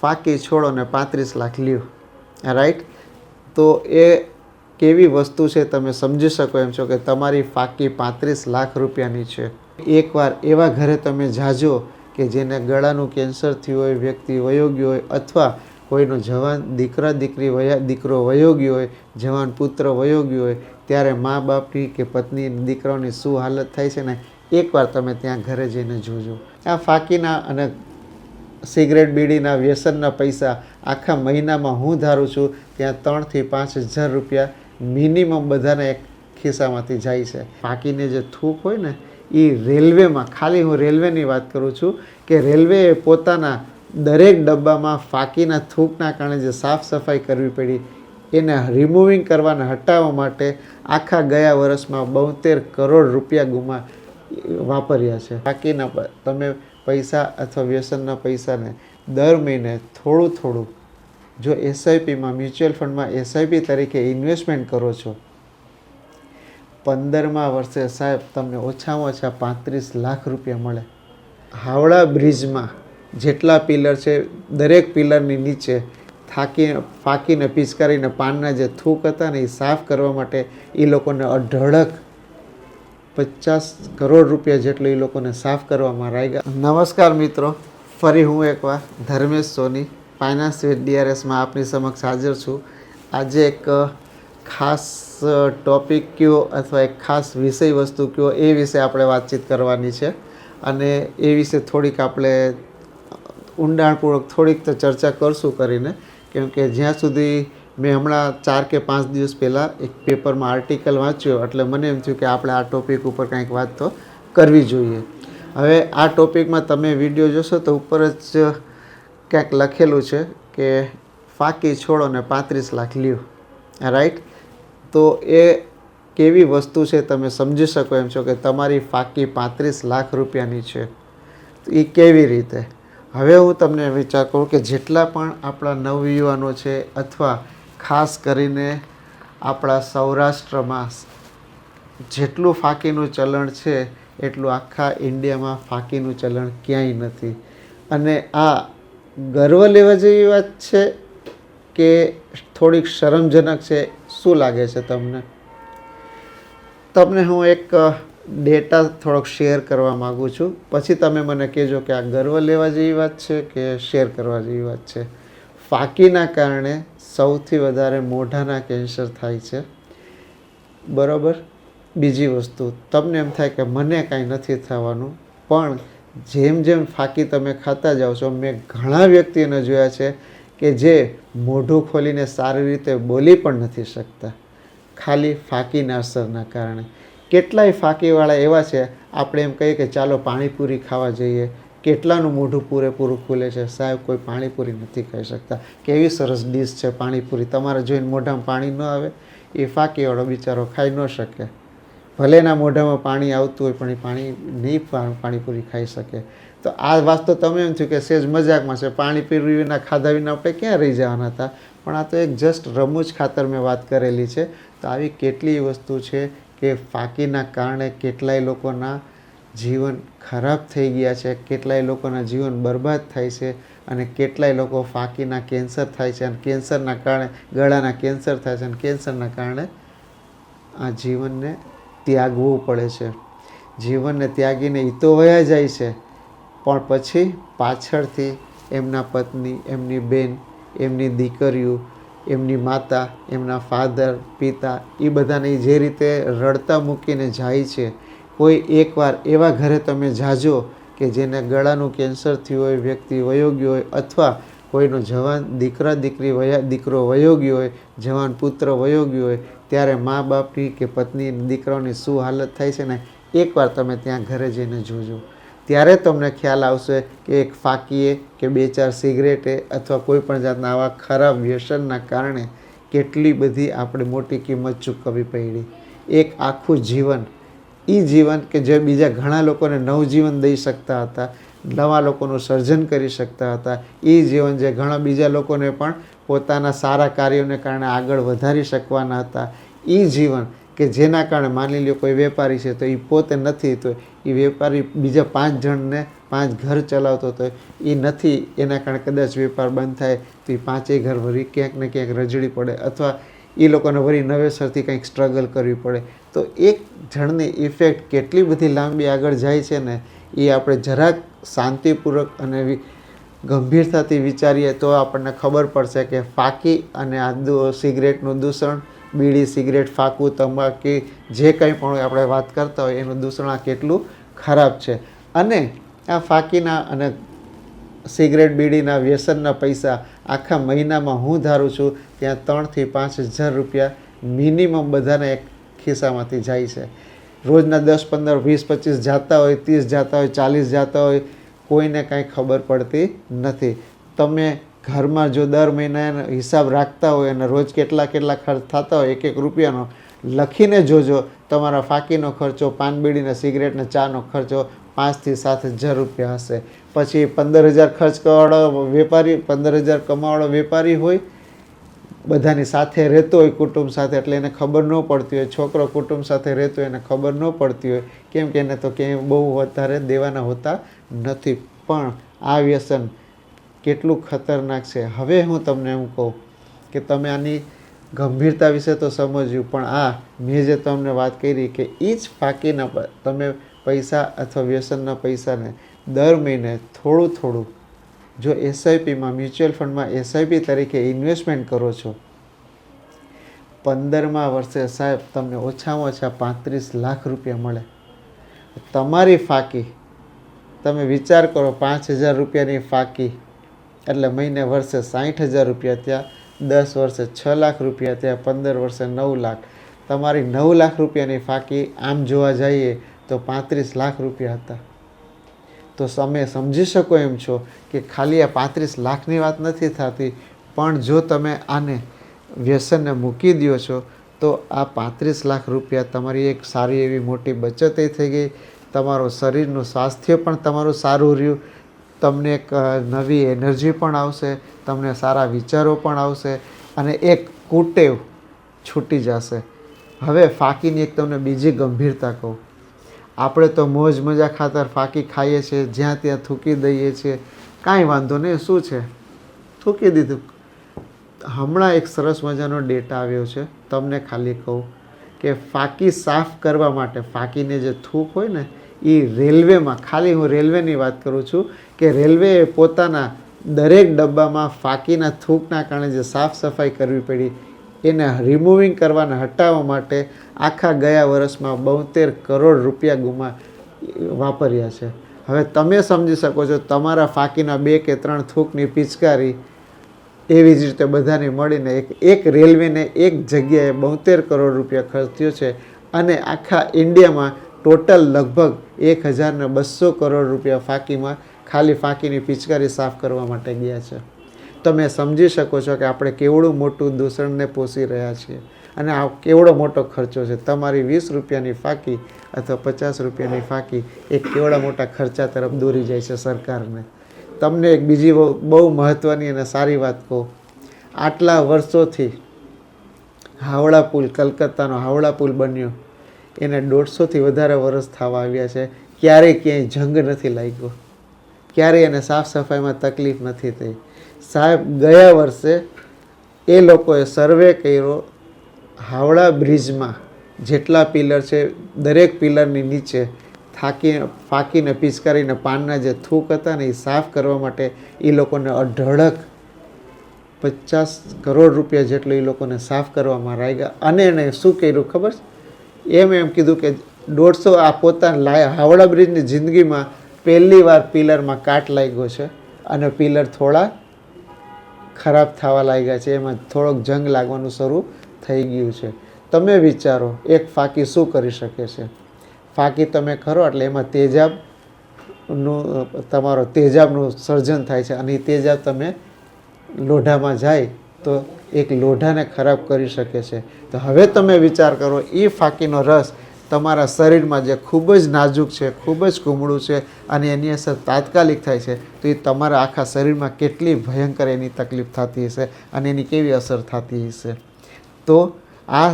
ફાકી છોડો ને 35 લાખ લ્યો, રાઈટ. તો એ કેવી વસ્તુ છે તમે સમજી શકો એમ છો કે તમારી ફાકી 35 લાખ રૂપિયાની છે. એકવાર એવા ઘરે તમે જાજો કે જેને ગળાનું કેન્સર થયું હોય, વ્યક્તિ વયો ગયો હોય, અથવા કોઈનો જવાન દીકરો વયો ગયો હોય, જવાન પુત્ર વયો ગયો હોય, ત્યારે મા બાપની કે પત્ની દીકરાઓની શું હાલત થાય છે ને, એકવાર તમે ત્યાં ઘરે જઈને જોજો. આ ફાકીના અને સિગરેટ બીડીના વ્યસનના પૈસા આખા મહિનામાં હું ધારું છું ત્યાં 3,000 થી 5,000 રૂપિયા મિનિમમ બધાને એક ખિસ્સામાંથી જાય છે. ફાકીને જે થૂક હોય ને એ રેલવેમાં, ખાલી હું રેલવેની વાત કરું છું કે રેલવેએ પોતાના દરેક ડબ્બામાં ફાકીના થૂકના કારણે જે સાફ સફાઈ કરવી પડી એને રિમૂવિંગ કરવાના હટાવવા માટે આખા ગયા વર્ષમાં 72 કરોડ રૂપિયા વાપર્યા છે. ફાકીના તમે પૈસા અથવા વ્યસનના પૈસાને દર મહિને થોડું થોડું જો એસઆઈપીમાં, મ્યુચ્યુઅલ ફંડમાં એસઆઈપી તરીકે ઇન્વેસ્ટમેન્ટ કરો છો, 15મા વર્ષે સાહેબ તમને ઓછામાં ઓછા 35 લાખ રૂપિયા મળે. હાવડા બ્રિજમાં જેટલા પિલર છે દરેક પિલરની નીચે ફાકીને પિચકારીને પાનના જે થૂક હતા ને એ સાફ કરવા માટે એ લોકોને અઢળક 50 કરોડ રૂપિયા જેટલું એ લોકોને સાફ કરવામાં લાગ્યા. નમસ્કાર મિત્રો, ફરી હું એકવાર ધર્મેશ સોની ફાઇનાન્સ વિથ DRSમાં આપની સમક્ષ હાજર છું. આજે એક ખાસ ટોપિક કયો અથવા એક ખાસ વિષય વસ્તુ કયો એ વિશે આપણે વાતચીત કરવાની છે અને એ વિશે થોડીક આપણે ઊંડાણપૂર્વક થોડીક તો ચર્ચા કરશું કરીને, કેમ કે જ્યાં સુધી મેં હમણાં 4 કે 5 દિવસ પહેલાં એક પેપરમાં આર્ટિકલ વાંચ્યો એટલે મને એમ થયું કે આપણે આ ટોપિક ઉપર કંઈક વાત તો કરવી જોઈએ. હવે આ ટોપિકમાં તમે વિડીયો જોશો તો ઉપર જ ક્યાંક લખેલું છે કે ફાકી છોડો ને 35 લાખ લ્યો, રાઈટ. તો એ કેવી વસ્તુ છે તમે સમજી શકો એમ છો કે તમારી ફાકી 35 લાખ રૂપિયાની છે. એ કેવી રીતે? હવે હું તમને વિચાર કરું કે જેટલા પણ આપણા નવયુવાનો છે અથવા ખાસ કરીને આપણા સૌરાષ્ટ્રમાં જેટલું ફાકીનું ચલણ છે એટલું આખા ઇન્ડિયામાં ફાકીનું ચલણ ક્યાંય નથી. અને આ ગર્વ લેવા જેવી વાત છે કે થોડીક શરમજનક છે? શું લાગે છે તમને? તમને હું એક ડેટા થોડોક શેર કરવા માગું છું, પછી તમે મને કહેજો કે આ ગર્વ લેવા જેવી વાત છે કે શેર કરવા જેવી વાત છે. ફાકીના કારણે સૌથી વધારે મોઢાના કેન્સર થાય છે, બરાબર. બીજી વસ્તુ, તમને એમ થાય કે મને કાંઈ નથી થવાનું, પણ જેમ જેમ ફાકી તમે ખાતા જાઓ છો, મેં ઘણા વ્યક્તિઓને જોયા છે કે જે મોઢું ખોલીને સારી રીતે બોલી પણ નથી શકતા ખાલી ફાકીના અસરના કારણે. કેટલાય ફાકીવાળા એવા છે, આપણે એમ કહીએ કે ચાલો પાણીપુરી ખાવા જઈએ, કેટલાનું મોઢું પૂરેપૂરું ખુલે છે, સાહેબ કોઈ પાણીપુરી નથી ખાઈ શકતા. કેવી સરસ ડીશ છે પાણીપુરી, તમારે જોઈને મોઢામાં પાણી ન આવે? એ ફાકીવાળો બિચારો ખાઈ ન શકે. ભલે એના મોઢામાં પાણી આવતું હોય પણ એ પાણીપુરી ખાઈ શકે. તો આ વાત તો તમે એમ થયું કે સહેજ મજાકમાં છે, પાણીપુરી વિના ખાધા વિના આપણે ક્યાં રહી જવાના હતા, પણ આ તો એક જસ્ટ રમૂજ ખાતર મેં વાત કરેલી છે. તો આવી કેટલી વસ્તુ છે કે ફાકીના કારણે કેટલાય લોકોના જીવન ખરાબ થઈ ગયા છે, કેટલાય લોકોના જીવન બરબાદ થાય છે અને કેટલાય લોકો ફાકીના કેન્સર થાય છે અને કેન્સરના કારણે ગળાના કેન્સર થાય છે અને કેન્સરના કારણે આ જીવનને ત્યાગવું પડે છે. જીવનને ત્યાગીને એ તો વયા જાય છે, પણ પછી પાછળથી એમના પત્ની, એમની બેન, એમની દીકરીઓ, એમની માતા, એમના ફાધર, પિતા, એ બધાને જે રીતે રડતા મૂકીને જાય છે. કોઈ એકવાર એવા ઘરે તમે જાજો કે જેને ગળાનું કેન્સર થયું હોય, વ્યક્તિ વયો ગયો હોય, અથવા કોઈનો જવાન દીકરો વયો ગયો હોય, જવાન પુત્ર વયો ગયો હોય, ત્યારે મા બાપની કે પત્ની દીકરાઓની શું હાલત થાય છે ને, એકવાર તમે ત્યાં ઘરે જઈને જોજો. ત્યારે તમને ખ્યાલ આવશે કે એક ફાકીએ કે 2-4 સિગરેટે અથવા કોઈ પણ જાતના આવા ખરાબ વ્યસનના કારણે કેટલી બધી આપણે મોટી કિંમત ચૂકવવી પડી. એક આખું જીવન, એ જીવન કે જે બીજા ઘણા લોકોને નવજીવન દઈ શકતા હતા, નવા લોકોનું સર્જન કરી શકતા હતા, એ જીવન જે ઘણા બીજા લોકોને પણ પોતાના સારા કાર્યોને કારણે આગળ વધારી શકવાના હતા, એ જીવન કે જેના કારણે માની લો કોઈ વેપારી છે તો એ પોતે નથી તો એ વેપારી બીજા 5 જણને 5 ઘર ચલાવતો હતો એ નથી, એના કારણે કદાચ વેપાર બંધ થાય તો એ 5 ઘર વળી ક્યાંક ને ક્યાંક રજડી પડે, અથવા એ લોકોને વળી નવેસરથી કંઈક સ્ટ્રગલ કરવી પડે. તો એક જણની ઇફેક્ટ કેટલી બધી લાંબી આગળ જાય છે ને, એ આપણે જરાક શાંતિપૂર્વક અને ગંભીરતાથી વિચારીએ તો આપણને ખબર પડશે કે ફાકી અને આ સિગરેટનું દૂષણ, બીડી, સિગરેટ, ફાકું, તંબાકુ, જે કંઈ પણ આપણે વાત કરતા હોય એનું દૂષણ આ કેટલું ખરાબ છે. અને આ ફાકીના અને સિગરેટ, બીડીના વ્યસનના પૈસા આખા મહિનામાં હું ધારું છું ત્યાં 3,000 થી 5,000 રૂપિયા મિનિમમ બધાના એક ખિસ્સામાંથી જાય છે. રોજના 10, 15, 20, 25 જાતા હોય, 30 જાતા હોય, 40 જાતા હોય, કોઈને કાંઈ ખબર પડતી નથી. તમે ઘરમાં જો દર મહિનાનો હિસાબ રાખતા હોય અને રોજ કેટલા ખર્ચ થતા હોય 1-1 રૂપિયાનો, લખીને જોજો. તમારા ફાકીનો ખર્ચો, પાન, બીડીને, સિગરેટને, ચાનો ખર્ચો 5,000 થી 7,000 રૂપિયા હશે. પછી 15,000 ખર્ચ કરવાવાળો વેપારી, 15,000 કમાવાળો વેપારી હોય, બધાની સાથે રહેતો હોય કુટુંબ સાથે, એટલે એને ખબર ન પડતી હોય. છોકરો કુટુંબ સાથે રહેતો હોય એને ખબર ન પડતી હોય, કેમ કે એને તો ક્યાંય બહુ વધારે દેવાના હોતા નથી. પણ આ વ્યસન કેટલું ખતરનાક છે. હવે હું તમને એમ કહું કે તમે આની ગંભીરતા વિશે તો સમજ્યું, પણ આ મેં જે તમને વાત કરી કે એ જ ફાકીના તમે પૈસા અથવા વ્યસનના પૈસાને દર મહિને થોડું જો એસઆઈપીમાં, મ્યુચ્યુઅલ ફંડમાં એસઆઈપી તરીકે ઇન્વેસ્ટમેન્ટ કરો છો, 15મા વર્ષે સાહેબ તમને ઓછામાં ઓછા 35 લાખ રૂપિયા મળે. તમારી ફાકી તમે વિચાર કરો, 5,000 રૂપિયાની ફાકી એટલે મહિને વર્ષે 60,000 રૂપિયા થયા, 10 વર્ષે 6 લાખ રૂપિયા થયા, 15 વર્ષે 9 લાખ. તમારી 9 લાખ રૂપિયાની ફાકી આમ જોવા જઈએ તો 35 લાખ રૂપિયા હતા. તો તમે સમજી શકો એમ છો કે ખાલી આ 35 લાખની વાત નથી થતી, પણ જો તમે આને વ્યસનને મૂકી દો છો તો આ 35 લાખ રૂપિયા તમારી એક સારી એવી મોટી બચત થઈ ગઈ. તમારું શરીરનું સ્વાસ્થ્ય પણ તમારું સારું રહ્યું, તમને એક નવી એનર્જી પણ આવશે, તમને સારા વિચારો પણ આવશે, અને એક કુટેવ છૂટી જશે. હવે ફાકીની એક તમને બીજી ગંભીરતા કહું. આપણે તો મોજ મજા ખાતર ફાકી ખાઈએ છીએ, જ્યાં ત્યાં થૂકી દઈએ છીએ, કાંઈ વાંધો નહીં, શું છે, થૂકી દીધું. હમણાં એક સરસ મજાનો ડેટા આવ્યો છે, તમને ખાલી કહું કે ફાકી સાફ કરવા માટે, ફાકીને જે થૂક હોય ને એ રેલવેમાં, ખાલી હું રેલવેની વાત કરું છું કે રેલવેએ પોતાના દરેક ડબ્બામાં ફાકીના થૂકના કારણે જે સાફ સફાઈ કરવી પડી એને રિમૂવિંગ કરવાના હટાવવા માટે આખા ગયા વર્ષમાં 72 કરોડ રૂપિયા વાપર્યા છે. હવે તમે સમજી શકો છો, તમારા ફાકીના 2 કે 3 થૂકની પિચકારી એવી જ રીતે બધાને મળીને એક રેલવેને એક જગ્યાએ 72 કરોડ રૂપિયા ખર્ચ થયો છે, અને આખા ઇન્ડિયામાં ટોટલ લગભગ 1,200 કરોડ રૂપિયા ફાકીમાં ખાલી ફાકીની પિચકારી સાફ કરવા માટે ગયા છે. તમે સમજી શકો છો કે આપણે કેવડું મોટું દૂષણને પોષી રહ્યા છીએ, અને આ કેવડો મોટો ખર્ચો છે. તમારી 20 રૂપિયાની ફાકી અથવા 50 રૂપિયાની ફાકી એક કેવડા મોટા ખર્ચા તરફ દોરી જાય છે સરકારને. તમને એક બીજી બહુ મહત્ત્વની અને સારી વાત કહું. આટલા વર્ષોથી હાવડા પુલ, કલકત્તાનો હાવડા પુલ બન્યો એને 150થી વધારે વર્ષ થવા આવ્યા છે. ક્યારેય ક્યાંય જંગ નથી લાગ્યો, ક્યારેય એને સાફ સફાઈમાં તકલીફ નથી થઈ. સાહેબ ગયા વર્ષે એ લોકોએ સર્વે કર્યો, હાવડા બ્રિજમાં જેટલા પિલર છે દરેક પિલરની નીચે ફાકીને પિચકારીને પાનના જે થૂક હતા ને એ સાફ કરવા માટે એ લોકોને અઢળક 50 કરોડ રૂપિયા જેટલું એ લોકોને સાફ કરવામાં લાગ્યા. અને એને શું કર્યું ખબર છે? એમ કીધું કે 150 આ પોતાના હાવડા બ્રિજની જિંદગીમાં પહેલી વાર પિલરમાં કાટ લાગ્યો છે, અને પિલર થોડા ખરાબ થવા લાગ્યા છે, એમાં થોડોક જંગ લાગવાનું શરૂ થઈ ગયું છે. તમે વિચારો એક ફાકી શું કરી શકે છે? ફાકી તમે કરો એટલે એમાં તેજાબનું સર્જન થાય છે, અને એ તેજાબ તમે લોઢામાં જાય તો એક લોઢાને ખરાબ કરી શકે છે. તો હવે તમે વિચાર કરો, એ ફાકીનો રસ તમારા શરીરમાં જે ખૂબ જ નાજુક છે, ખૂબ જ કુમળું છે, અને એની અસર તાત્કાલિક થાય છે, તો એ તમારા આખા શરીરમાં કેટલી ભયંકર એની તકલીફ થતી હશે અને એની કેવી અસર થતી હશે. તો આ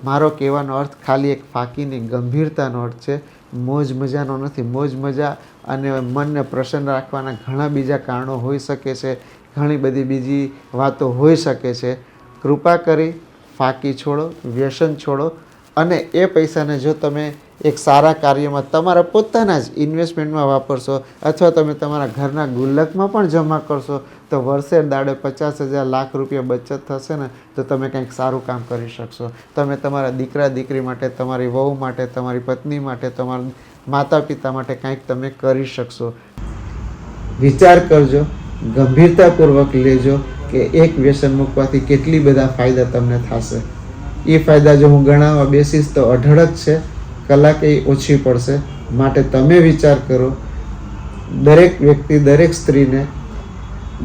મારો કહેવાનો અર્થ ખાલી એક ફાકીની ગંભીરતાનો અર્થ છે, મોજ મજાનો નથી. મોજ મજા અને મનને પ્રસન્ન રાખવાના ઘણા બીજા કારણો હોઈ શકે છે, ઘણી બધી બીજી વાતો હોઈ શકે છે. કૃપા કરી ફાંકી છોડો, વ્યસન છોડો અને એ પૈસાને જો તમે એક સારા કાર્યમાં તમારા પોતાના જ ઇન્વેસ્ટમેન્ટમાં વાપરશો અથવા તમે તમારા ઘરના ગુલ્લકમાં પણ જમા કરશો તો વર્ષે દાડે 50,000 લાખ રૂપિયા બચત થશે ને તો તમે કંઈક સારું કામ કરી શકશો. તમે તમારા દીકરા દીકરી માટે, તમારી વહુ માટે, તમારી પત્ની માટે, તમારા માતા પિતા માટે કંઈક તમે કરી શકશો. વિચાર કરજો, ગંભીરતાપૂર્વક લેજો કે એક વ્યસન મૂકવાથી કેટલી બધા ફાયદા તમને થશે. એ ફાયદા જો હું ગણાવવા બેસીશ તો અઢળક છે, કલાકે ઓછી પડશે. માટે તમે વિચાર કરો. દરેક વ્યક્તિ, દરેક સ્ત્રીને,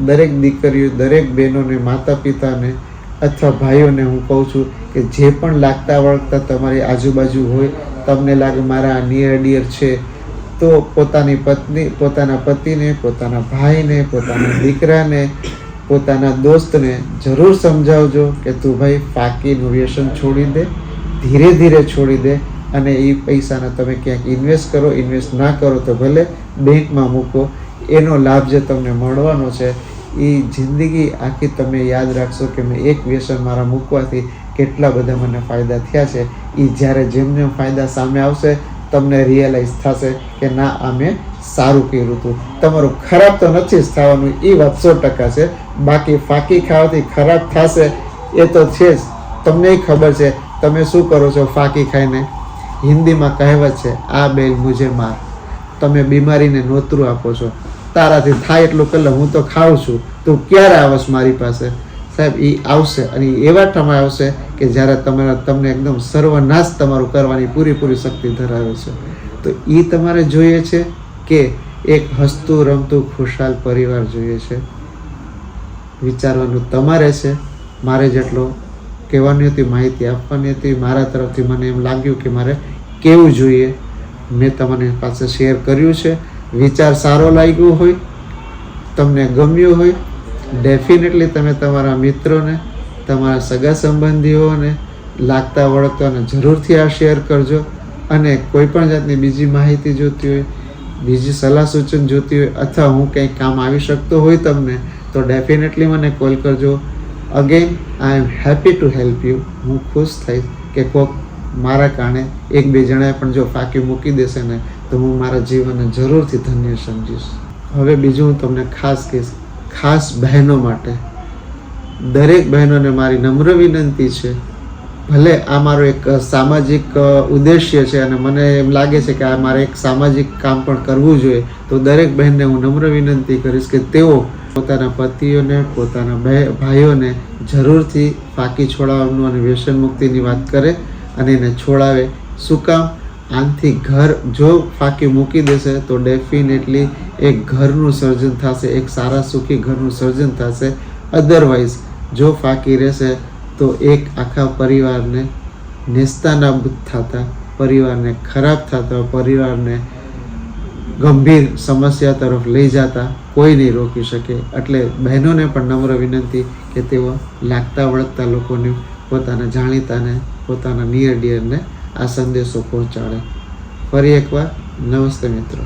દરેક દીકરીઓ, દરેક બહેનોને, માતા પિતાને અથવા ભાઈઓને હું કહું છું કે જે પણ લાગતા વળગતા તમારી આજુબાજુ હોય, તમને લાગે મારા નિયર ડિયર છે, તો પોતાની પત્ની, પોતાના પતિને, પોતાના ભાઈને, પોતાના દીકરાને, પોતાના દોસ્તને જરૂર સમજાવજો કે તું ભાઈ ફાંકીનું વ્યસન છોડી દે, ધીરે ધીરે છોડી દે અને એ પૈસાને તમે ક્યાંક ઇન્વેસ્ટ કરો. ઇન્વેસ્ટ ના કરો તો ભલે બેંકમાં મૂકો. એનો લાભ જે તમને મળવાનો છે એ જિંદગી આખી તમે યાદ રાખશો કે મેં એક વ્યસન મારા મૂકવાથી કેટલા બધા મને ફાયદા થયા છે. એ જ્યારે જેમ જેમ ફાયદા સામે આવશે તમને રિયલાઇઝ થશે કે ના આ મેં સારું કર્યું હતું. તમારું ખરાબ તો નથી જ થવાનું, એ વાત 100% છે. બાકી ફાંકી ખાવાથી ખરાબ થશે એ તો છે જ. તમને ખબર છે તમે શું કરો છો ફાંકી ખાઈને. હિન્દીમાં કહેવત છે, આ બેલ મુझे માર. તમે બીમારીને નોતરું આપો છો. તારાથી થાય એટલું પહેલાં હું તો ખાઉં છું, તું ક્યારે આવશ મારી પાસે? સાહેબ એ આવશે અને એવા સમય આવશે કે જ્યારે તમને એકદમ સર્વનાશ તમારું કરવાની પૂરેપૂરી શક્તિ ધરાવે છે. તો એ તમારે જોઈએ છે કે એક હસતું રમતું ખુશાલ પરિવાર જોઈએ છે? વિચારવાનું તમારે છે. મારે જેટલો કહેવાની હતી, માહિતી આપવાની હતી, મારા તરફથી મને એમ લાગ્યું કે મારે કેવું જોઈએ, મેં તમારી પાસે શેર કર્યું છે. વિચાર સારો લાગ્યો હોય, તમને ગમ્યું હોય, ડેફિનેટલી તમે તમારા મિત્રોને, તમારા સગા સંબંધીઓને, લાગતા વળગતાને જરૂરથી આ શેર કરજો. અને કોઈ પણ જાતની બીજી માહિતી જોતી હોય, બીજી સલાહ સૂચન જોતી હોય અથવા હું કંઈક કામ આવી શકતો હોય તમને તો ડેફિનેટલી મને કોલ કરજો. Again I am happy to help you. હું ખુશ થઈશ કે કોઈક મારા કારણે એક બે જણાએ પણ જો ફાંકી મૂકી દેશે ને તો હું મારા જીવનને જરૂરથી ધન્ય સમજીશ. હવે બીજું હું તમને ખાસ કહીશ, ખાસ બહેનો માટે, દરેક બહેનોને મારી નમ્ર વિનંતી છે. ભલે આ મારો એક સામાજિક ઉદ્દેશ્ય છે અને મને એમ લાગે છે કે આ મારે એક સામાજિક કામ પણ કરવું જોઈએ, તો દરેક બહેનને હું નમ્ર વિનંતી કરીશ કે તેઓ પોતાના પતિઓને, પોતાના ભાઈઓને જરૂરથી ફાંકી છોડાવવાનું અને વ્યસન મુક્તિની વાત કરે અને એને છોડાવે. શું કામ? આનાથી ઘર જો ફાંકી મૂકી દેશે તો ડેફિનેટલી એક ઘરનું સર્જન થશે, એક સારા સુખી ઘરનું સર્જન થશે. અધરવાઇઝ જો ફાંકી રહેશે તો એક આખા પરિવારને નેસ્તાનાબૂદ થતા, પરિવારને ખરાબ થતા, પરિવારને ગંભીર સમસ્યા તરફ લઈ જતા કોઈ નહીં રોકી શકે. એટલે બહેનોને પણ નમ્ર વિનંતી કે તેઓ લાગતા વળગતા લોકોને, પોતાના જાણીતાને, પોતાના નિયર ડિયરને આ સંદેશો પહોંચાડે. ફરી એકવાર નમસ્તે મિત્રો.